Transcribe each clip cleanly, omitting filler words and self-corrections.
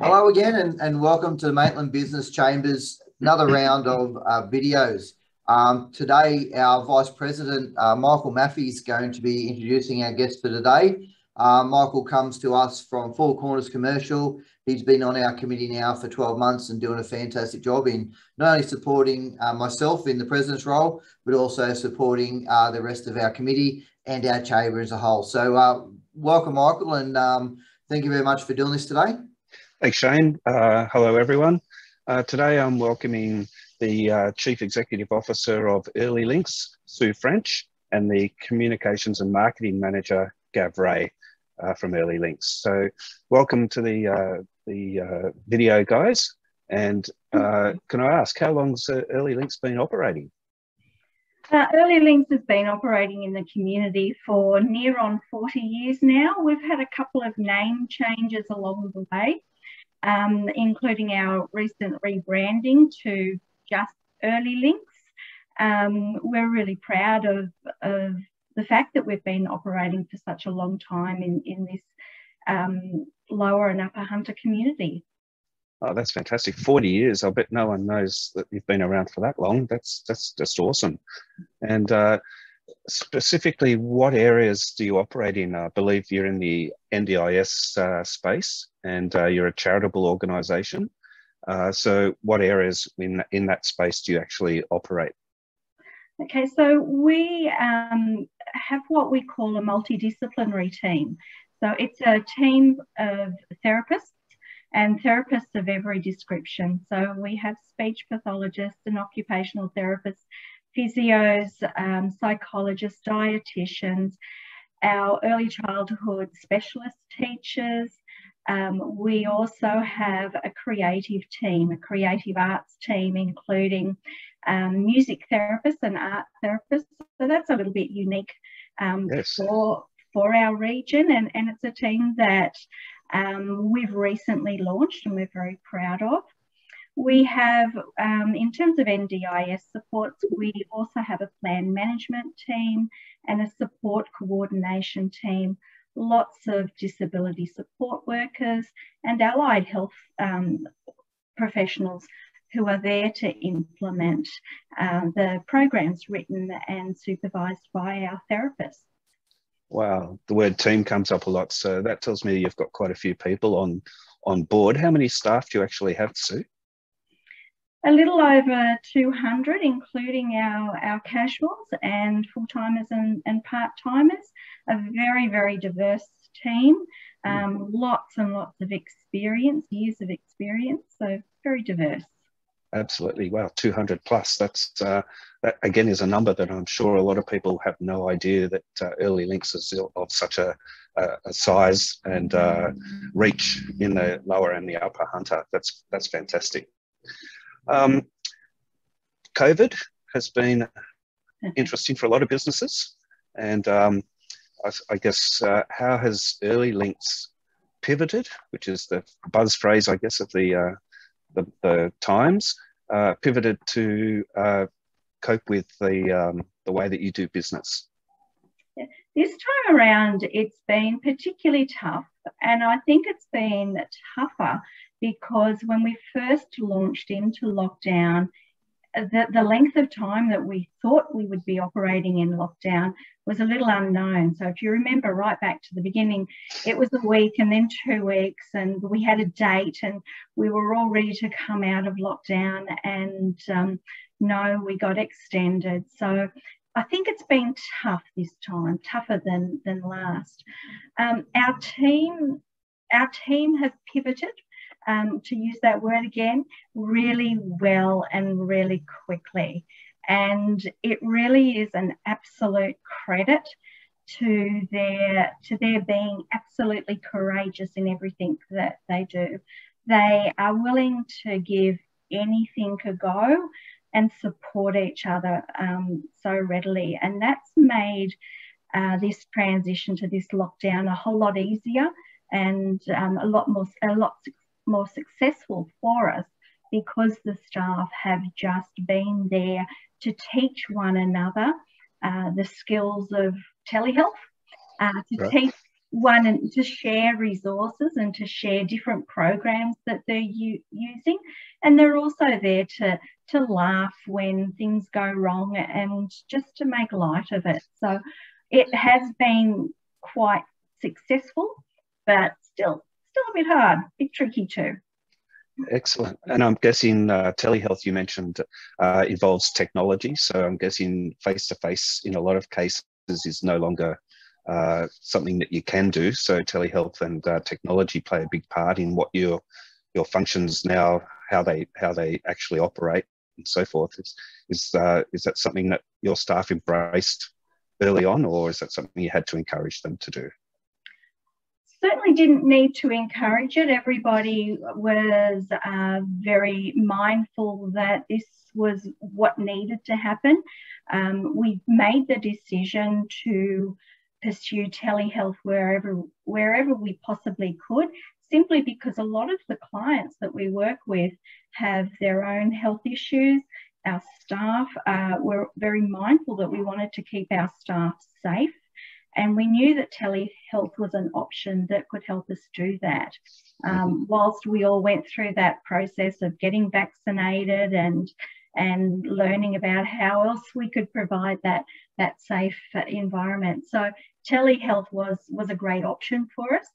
Hello again, and welcome to Maitland Business Chambers, another round of videos. Today, our Vice President, Michael Maffey, is going to be introducing our guest for today. Michael comes to us from Four Corners Commercial. He's been on our committee now for 12 months and doing a fantastic job in not only supporting myself in the President's role, but also supporting the rest of our committee and our chamber as a whole. So welcome, Michael, and thank you very much for doing this today. Thanks, Shane. Hello, everyone. Today I'm welcoming the Chief Executive Officer of Early Links, Sue French, and the Communications and Marketing Manager, Gav Rae, from Early Links. So welcome to the video, guys. And can I ask, how long's Early Links been operating? Early Links has been operating in the community for near on 40 years now. We've had a couple of name changes along the way, including our recent rebranding to just Early Links. We're really proud of the fact that we've been operating for such a long time in this lower and upper Hunter community. Oh, that's fantastic. 40 years. I bet no one knows that you've been around for that long. That's just awesome. And specifically, what areas do you operate in? I believe you're in the NDIS space, and you're a charitable organisation. So what areas in that space do you actually operate? Okay, so we have what we call a multidisciplinary team. So it's a team of therapists and therapists of every description. So we have speech pathologists and occupational therapists, physios, psychologists, dietitians, our early childhood specialist teachers. We also have a creative team, a creative arts team, including music therapists and art therapists. So that's a little bit unique Yes. for our region, and it's a team that we've recently launched and we're very proud of. We have, in terms of NDIS supports, we also have a plan management team and a support coordination team, lots of disability support workers and allied health professionals who are there to implement the programs written and supervised by our therapists. Wow, the word team comes up a lot. So that tells me you've got quite a few people on board. How many staff do you actually have, Sue? A little over 200, including our casuals and full-timers and part-timers. A very, very diverse team. Lots and lots of experience, years of experience, so very diverse. Absolutely. Wow, 200 plus. That again is a number that I'm sure a lot of people have no idea that Early Links is of such a size and reach in the lower and the upper Hunter. That's fantastic. COVID has been interesting for a lot of businesses, and I guess how has Early Links pivoted, which is the buzz phrase, I guess, of the times, pivoted to cope with the way that you do business? This time around, it's been particularly tough, and I think it's been tougher because when we first launched into lockdown, the length of time that we thought we would be operating in lockdown was a little unknown. So if you remember right back to the beginning, it was a week and then 2 weeks, and we had a date and we were all ready to come out of lockdown, and no, we got extended. So I think it's been tough this time, tougher than last. Our team have pivoted, to use that word again, really well and really quickly. And it really is an absolute credit to their being absolutely courageous in everything that they do. They are willing to give anything a go and support each other so readily. And that's made this transition to this lockdown a whole lot easier and a lot more successful for us, because the staff have just been there to teach one another the skills of telehealth, to teach one, to share resources and to share different programs that they're using, and they're also there to laugh when things go wrong and just to make light of it. So it has been quite successful, but still a bit hard, a bit tricky too. Excellent. And I'm guessing telehealth, you mentioned, involves technology. So I'm guessing face-to-face in a lot of cases is no longer something that you can do. So telehealth and technology play a big part in what your functions now, how they actually operate and so forth. Is that something that your staff embraced early on, or is that something you had to encourage them to do? Certainly didn't need to encourage it. Everybody was very mindful that this was what needed to happen. We made the decision to pursue telehealth wherever we possibly could, simply because a lot of the clients that we work with have their own health issues. Our staff were very mindful that we wanted to keep our staff safe. And we knew that telehealth was an option that could help us do that. Whilst we all went through that process of getting vaccinated and learning about how else we could provide that safe environment. So telehealth was a great option for us.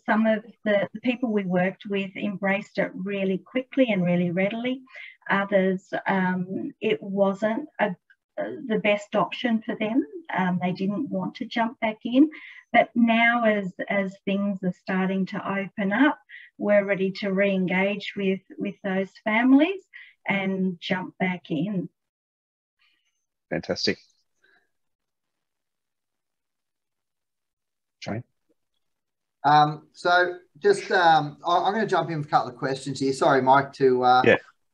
Some of the people we worked with embraced it really quickly and really readily. Others, it wasn't the best option for them. They didn't want to jump back in. But now as things are starting to open up, we're ready to re-engage with those families and jump back in. Fantastic. Shane? So just, I'm going to jump in with a couple of questions here. Sorry, Mike, to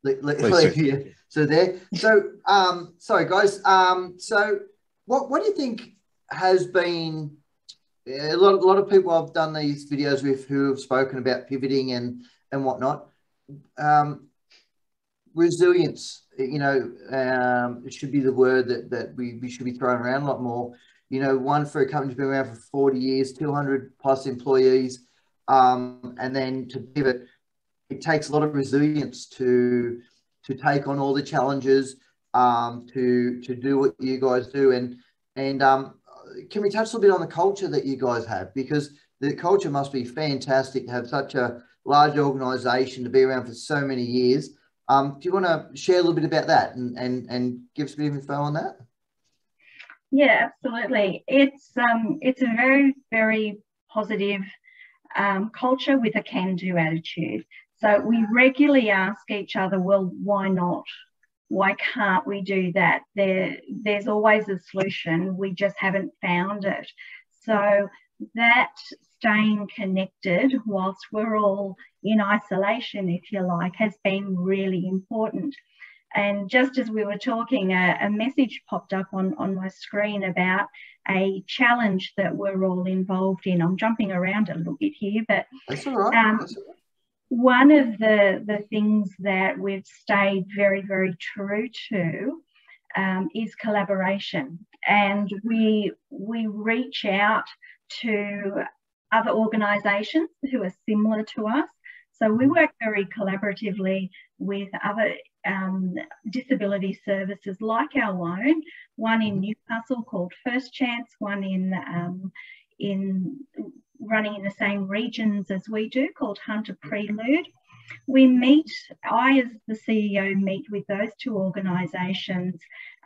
leave you to there. So, sorry, guys. So what do you think has been, a lot of people I've done these videos with who have spoken about pivoting and whatnot. Resilience, it should be the word that we should be throwing around a lot more. One, for a company that's been around for 40 years, 200 plus employees, and then to pivot, it takes a lot of resilience to take on all the challenges, to do what you guys do. And can we touch a little bit on the culture that you guys have? Because the culture must be fantastic to have such a large organisation, to be around for so many years. Do you want to share a little bit about that and give us a bit of info on that? Yeah, absolutely. It's a very, very positive culture with a can-do attitude. So we regularly ask each other, well, why not? Why can't we do that? There's always a solution. We just haven't found it. So that staying connected whilst we're all in isolation, if you like, has been really important. And just as we were talking, a message popped up on my screen about a challenge that we're all involved in. I'm jumping around a little bit here, but that's all right. One of the things that we've stayed very, very true to is collaboration. And we reach out to other organisations who are similar to us. So we work very collaboratively with other disability services like our own, one in Newcastle called First Chance, one in running in the same regions as we do called Hunter Prelude. I as the CEO meet with those two organisations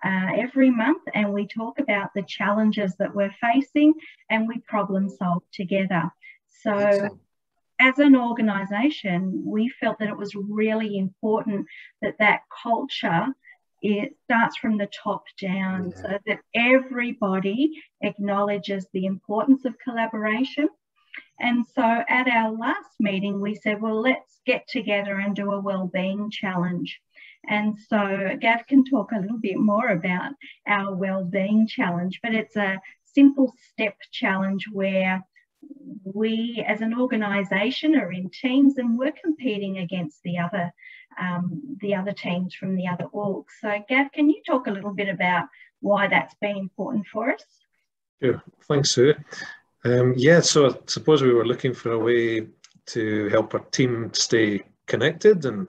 every month, and we talk about the challenges that we're facing and we problem solve together. So excellent. As an organisation, we felt that it was really important that culture, it starts from the top down, so that everybody acknowledges the importance of collaboration. And so at our last meeting, we said, well, let's get together and do a wellbeing challenge. And so Gav can talk a little bit more about our wellbeing challenge, but it's a simple step challenge where we as an organisation are in teams and we're competing against the other teams from the other orgs. So Gav, can you talk a little bit about why that's been important for us? Yeah, thanks, Sue. Yeah, so I suppose we were looking for a way to help our team stay connected and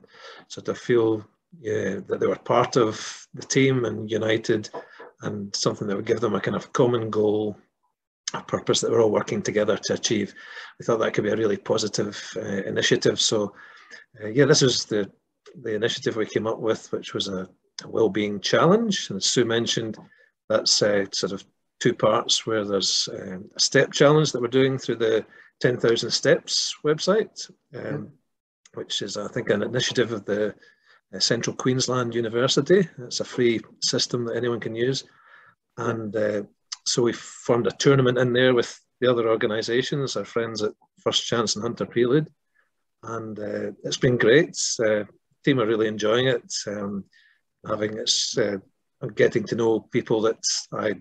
sort of feel that they were part of the team and united, and something that would give them a kind of common goal, a purpose that we're all working together to achieve. We thought that could be a really positive initiative. So yeah, this was the initiative we came up with, which was a wellbeing challenge. And as Sue mentioned, that's sort of two parts, where there's a step challenge that we're doing through the 10,000 Steps website, which is, I think, an initiative of the Central Queensland University. It's a free system that anyone can use. And so we formed a tournament in there with the other organisations, our friends at First Chance and Hunter Prelude. And it's been great. The team are really enjoying it. Getting to know people that I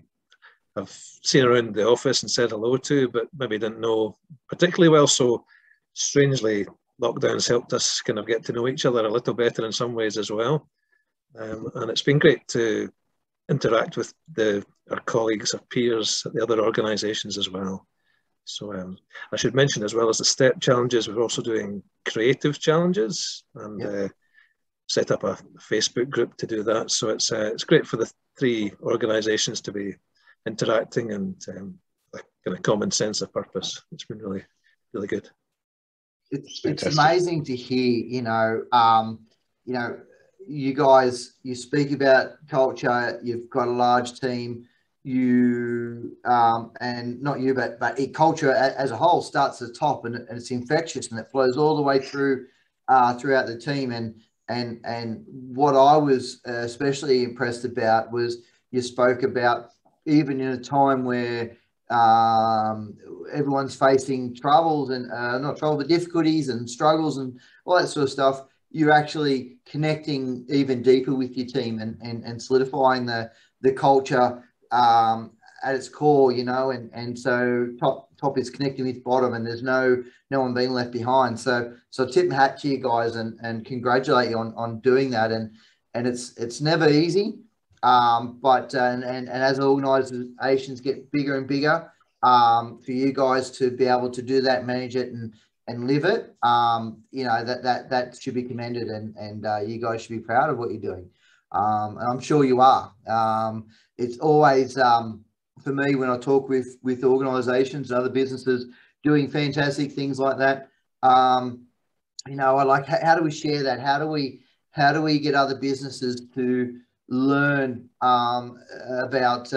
have seen around the office and said hello to, but maybe didn't know particularly well. So strangely, lockdown's helped us kind of get to know each other a little better in some ways as well. And it's been great to interact with our colleagues, our peers at the other organisations as well. So I should mention, as well as the step challenges, we're also doing creative challenges, and set up a Facebook group to do that. So it's great for the three organisations to be interacting and a kind of common sense of purpose. It's been really, really good. It's amazing to hear. You guys, you speak about culture. You've got a large team. And not you, but culture as a whole starts at the top, and it's infectious, and it flows all the way through throughout the team. And what I was especially impressed about was you spoke about, even in a time where everyone's facing troubles and not trouble, but difficulties and struggles and all that sort of stuff, you're actually connecting even deeper with your team and solidifying the culture at its core, and so top is connecting with bottom, and there's no one being left behind. So tip my hat to you guys and congratulate you on doing that. And it's never easy. But as organisations get bigger and bigger, for you guys to be able to do that, manage it and live it, that should be commended, and you guys should be proud of what you're doing. And I'm sure you are. It's always, for me, when I talk with organisations and other businesses doing fantastic things like that, I like, how do we share that? How do we get other businesses to learn about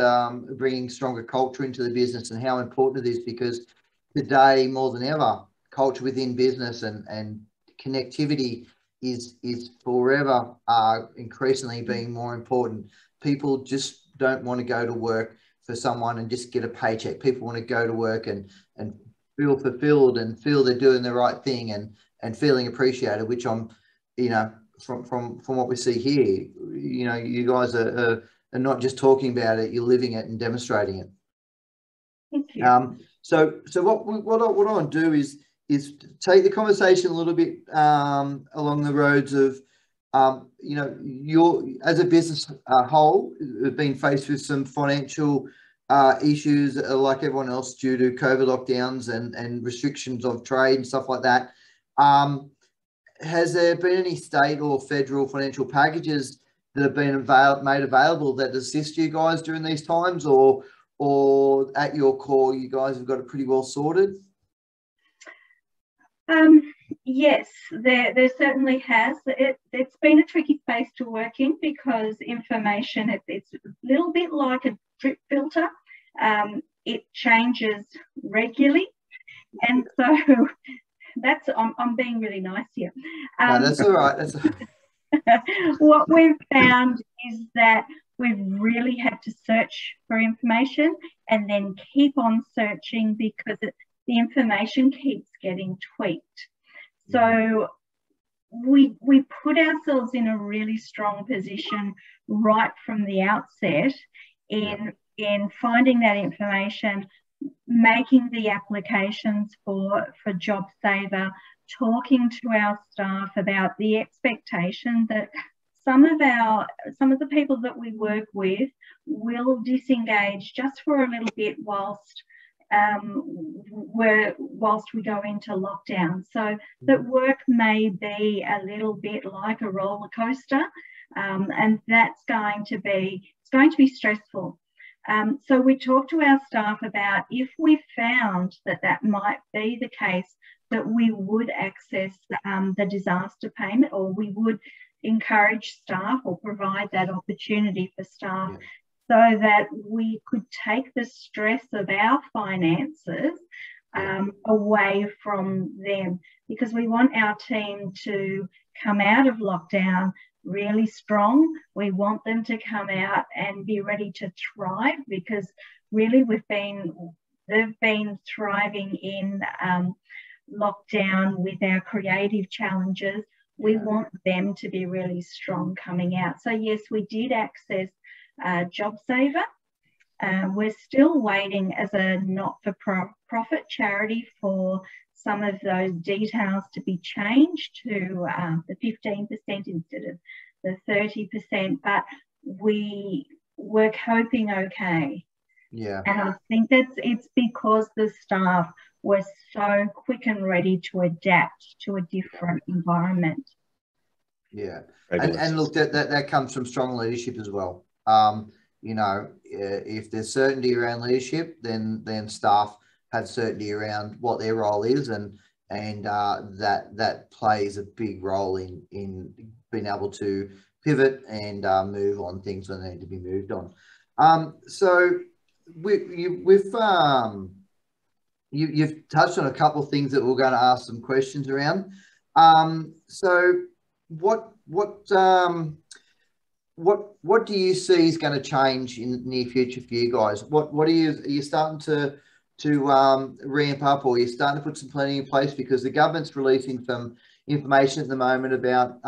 bringing stronger culture into the business and how important it is? Because today, more than ever, culture within business and connectivity is forever increasingly being more important. People just don't want to go to work for someone and just get a paycheck. People want to go to work and feel fulfilled and feel they're doing the right thing and feeling appreciated, which I'm, from what we see here, you guys are not just talking about it, you're living it and demonstrating it. Thank you. So what I want to do is take the conversation a little bit along the roads of, you're, as a business whole, have been faced with some financial issues like everyone else due to COVID lockdowns and restrictions of trade and stuff like that. Has there been any state or federal financial packages that have been made available that assist you guys during these times, or at your core, you guys have got it pretty well sorted? Yes, there certainly has. It's been a tricky space to work in because information, it's a little bit like a drip filter. It changes regularly, and so that's, I'm being really nice here. No, that's all right. What we've found is that we've really had to search for information and then keep on searching because the information keeps getting tweaked. So we put ourselves in a really strong position right from the outset in finding that information, making the applications for JobSaver, talking to our staff about the expectation that some of the people that we work with will disengage just for a little bit whilst whilst we go into lockdown. So that work may be a little bit like a roller coaster, and it's going to be stressful. So we talk to our staff about if we found that might be the case, that we would access the disaster payment, or we would encourage staff or provide that opportunity for staff, so that we could take the stress of our finances away from them, because we want our team to come out of lockdown really strong. We want them to come out and be ready to thrive, because really they've been thriving in lockdown with our creative challenges. We want them to be really strong coming out. So yes, we did access JobSaver. We're still waiting as a not-for-profit charity for some of those details to be changed to the 15% instead of the 30%, but we're coping okay. Yeah. And I think it's because the staff were so quick and ready to adapt to a different environment. Yeah. And look, that comes from strong leadership as well. You know, if there's certainty around leadership, then staff have certainty around what their role is, and that plays a big role in being able to pivot and move on things when they need to be moved on. So you've touched on a couple of things that we're going to ask some questions around. So what do you see is going to change in the near future for you guys? What are you starting to ramp up, or you're starting to put some planning in place, because the government's releasing some information at the moment about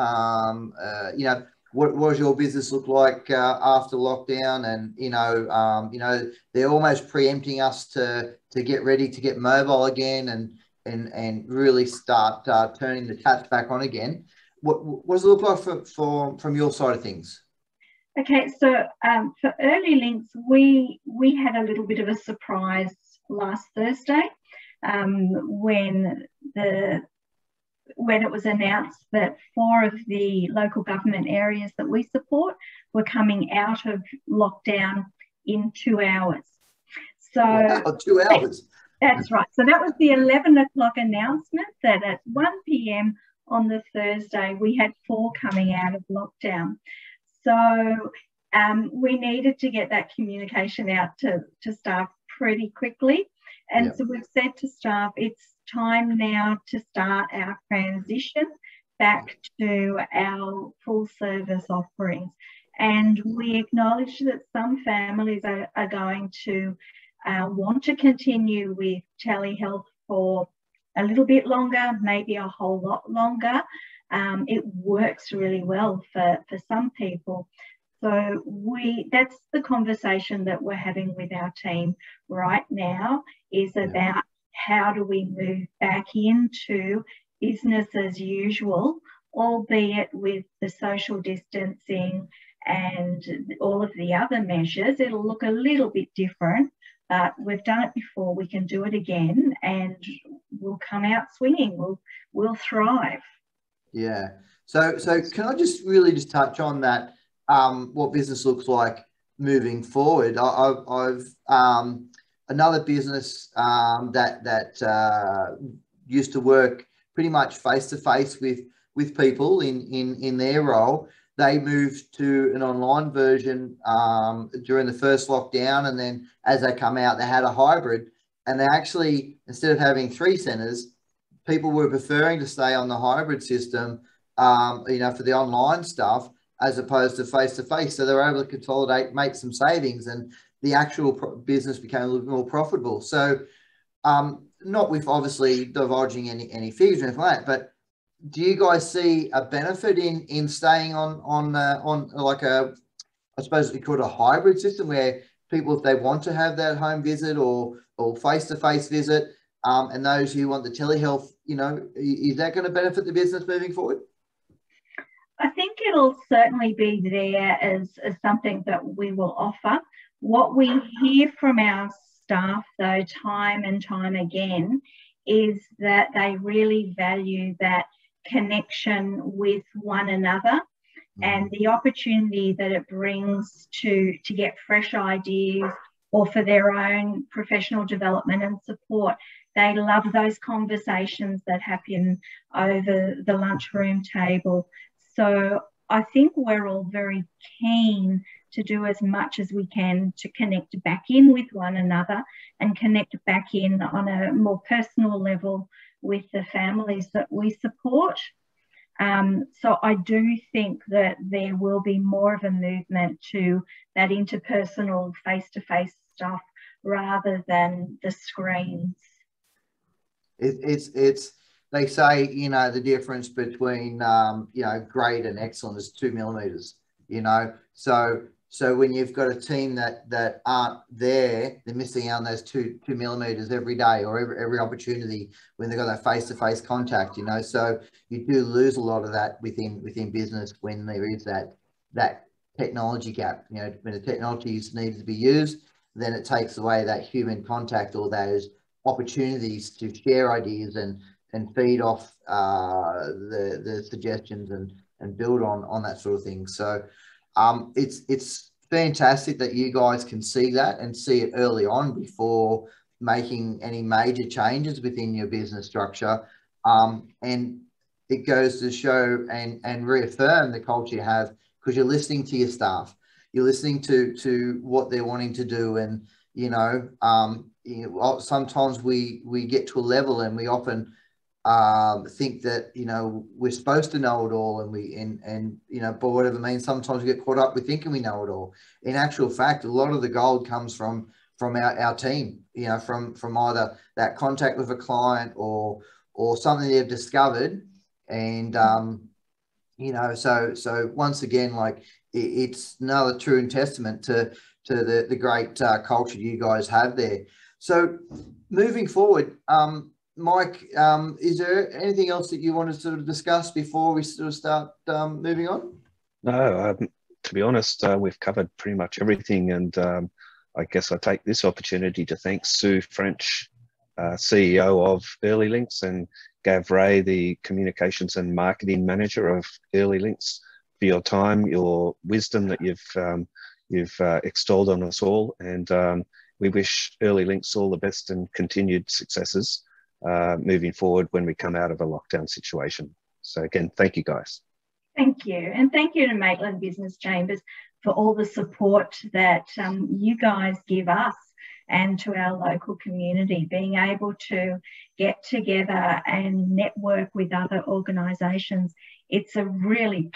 you know, what does your business look like after lockdown, and you know they're almost preempting us to get ready to get mobile again and really start turning the taps back on again. What does it look like from your side of things? Okay, so for Early Links, we had a little bit of a surprise last Thursday when it was announced that 4 of the local government areas that we support were coming out of lockdown in 2 hours. So wow, 2 hours. That's right. So that was the 11 o'clock announcement that at 1 p.m. on the Thursday, we had 4 coming out of lockdown. So we needed to get that communication out to staff pretty quickly. And so we've said to staff, it's time now to start our transition back to our full service offerings. And we acknowledge that some families are going to want to continue with telehealth for a little bit longer, maybe a whole lot longer. It works really well for some people. So that's the conversation that we're having with our team right now, is about how do we move back into business as usual, albeit with the social distancing and all of the other measures. It'll look a little bit different, but we've done it before. We can do it again, and we'll come out swinging. We'll thrive. Yeah. So can I just touch on that? What business looks like moving forward. I've another business that used to work pretty much face to face with people in their role. They moved to an online version during the first lockdown, and then as they come out, they had a hybrid. And they actually, instead of having 3 centres, people were preferring to stay on the hybrid system, you know, for the online stuff, as opposed to face-to-face. So they were able to consolidate, make some savings, and the actual business became a little bit more profitable. So not with obviously divulging any figures or anything like that, but do you guys see a benefit in staying on like a, I suppose we call it a hybrid system, where people, if they want to have that home visit or face-to-face visit, and those who want the telehealth, you know, is that going to benefit the business moving forward? I think it'll certainly be there as something that we will offer. What we hear from our staff, though, time and time again, is that they really value that connection with one another and the opportunity that it brings to get fresh ideas or for their own professional development and support. They love those conversations that happen over the lunchroom table. So I think we're all very keen to do as much as we can to connect back in with one another and connect back in on a more personal level with the families that we support. So I do think that there will be more of a movement to that interpersonal face-to-face stuff rather than the screens. It's they say, you know, the difference between you know, great and excellent is 2 millimeters, you know. So when you've got a team that aren't there, they're missing out on those two millimeters every day or every opportunity when they've got that face-to-face contact, you know. So you do lose a lot of that within business when there is that technology gap. You know, when the technology is needed to be used, then it takes away that human contact or those opportunities to share ideas and feed off the suggestions and build on that sort of thing. So it's fantastic that you guys can see that and see it early on before making any major changes within your business structure. And it goes to show and reaffirm the culture you have, because you're listening to your staff. You're listening to what they're wanting to do. And, you know, sometimes we get to a level and we often think that, you know, we're supposed to know it all, and you know, by whatever means, sometimes we get caught up with thinking we know it all. In actual fact, a lot of the gold comes from our team, you know, from either that contact with a client or something they've discovered. And you know, so once again, like, it's another true and testament to the great culture you guys have there. So moving forward, Mike, is there anything else that you want to sort of discuss before we sort of start moving on? No, to be honest, we've covered pretty much everything. And I guess I take this opportunity to thank Sue French, CEO of Early Links, and Gav Rae, the Communications and Marketing Manager of Early Links, for your time, your wisdom that you've extolled on us all. And we wish Early Links all the best and continued successes moving forward when we come out of a lockdown situation. So again, thank you guys. Thank you. And thank you to Maitland Business Chambers for all the support that you guys give us and to our local community. Being able to get together and network with other organisations, it's a really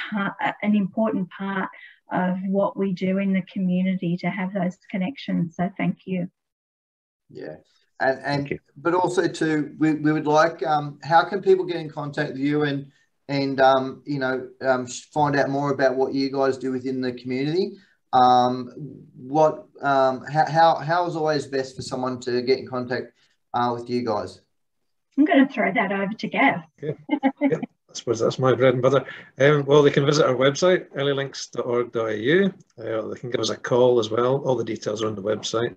an important part of what we do in the community to have those connections. So thank you. Yeah. And but also too, we would like, how can people get in contact with you and you know, find out more about what you guys do within the community? How is always best for someone to get in contact with you guys? I'm going to throw that over to Gav. Okay. Yeah, I suppose that's my bread and butter. Well, they can visit our website, earlylinks.org.au. They can give us a call as well. All the details are on the website.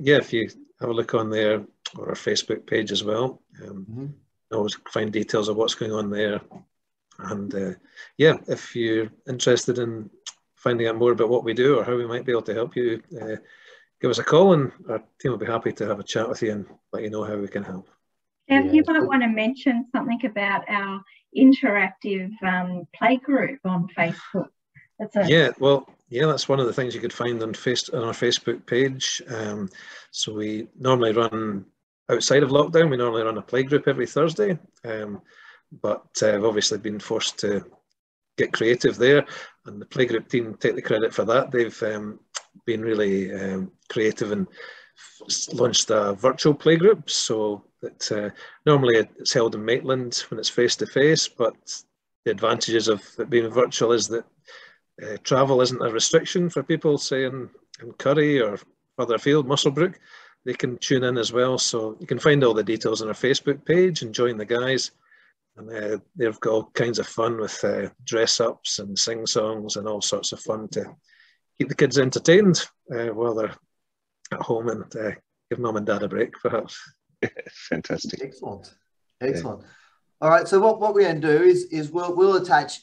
Yeah, if you have a look on there, or our Facebook page as well, you always find details of what's going on there. And yeah, if you're interested in finding out more about what we do or how we might be able to help you, give us a call and our team will be happy to have a chat with you and let you know how we can help. Gav, you might want to mention something about our interactive play group on Facebook. Yeah, well, yeah, that's one of the things you could find on our Facebook page. So we normally run, outside of lockdown, we normally run a play group every Thursday. But I've obviously been forced to get creative there, and the playgroup team take the credit for that. They've been really creative and launched a virtual playgroup. So that normally it's held in Maitland when it's face to face, but the advantages of it being virtual is that travel isn't a restriction for people, say in Curry or further afield, Musselbrook. They can tune in as well. So you can find all the details on our Facebook page and join the guys. And they've got all kinds of fun with dress-ups and sing-songs and all sorts of fun to keep the kids entertained while they're at home and give mum and dad a break, perhaps. Fantastic. Excellent. Excellent. Yeah. All right. So what we're going to do is we'll attach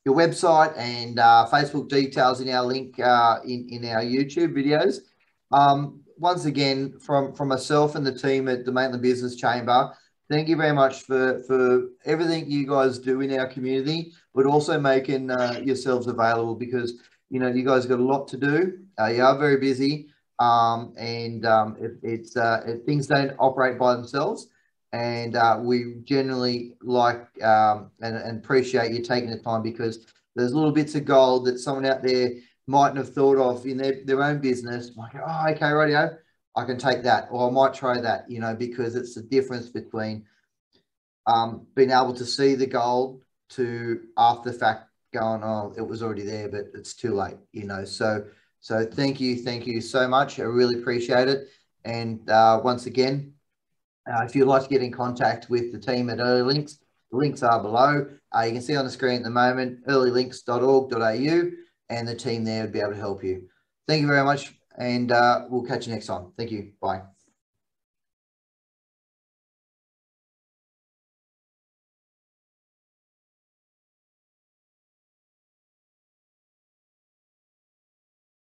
your website and Facebook details in our link in our YouTube videos. Once again, from myself and the team at the Maitland Business Chamber, thank you very much for everything you guys do in our community, but also making yourselves available, because you know you guys got a lot to do. You are very busy, and things don't operate by themselves. And we generally like and appreciate you taking the time, because there's little bits of gold that someone out there mightn't have thought of in their own business. Like, oh, okay, radio, I can take that, or I might try that, you know, because it's the difference between being able to see the gold to after the fact going, oh, it was already there, but it's too late, you know. So thank you so much. I really appreciate it. And once again, if you'd like to get in contact with the team at Early Links, the links are below. You can see on the screen at the moment, earlylinks.org.au, and the team there would be able to help you. Thank you very much, and we'll catch you next time. Thank you. Bye.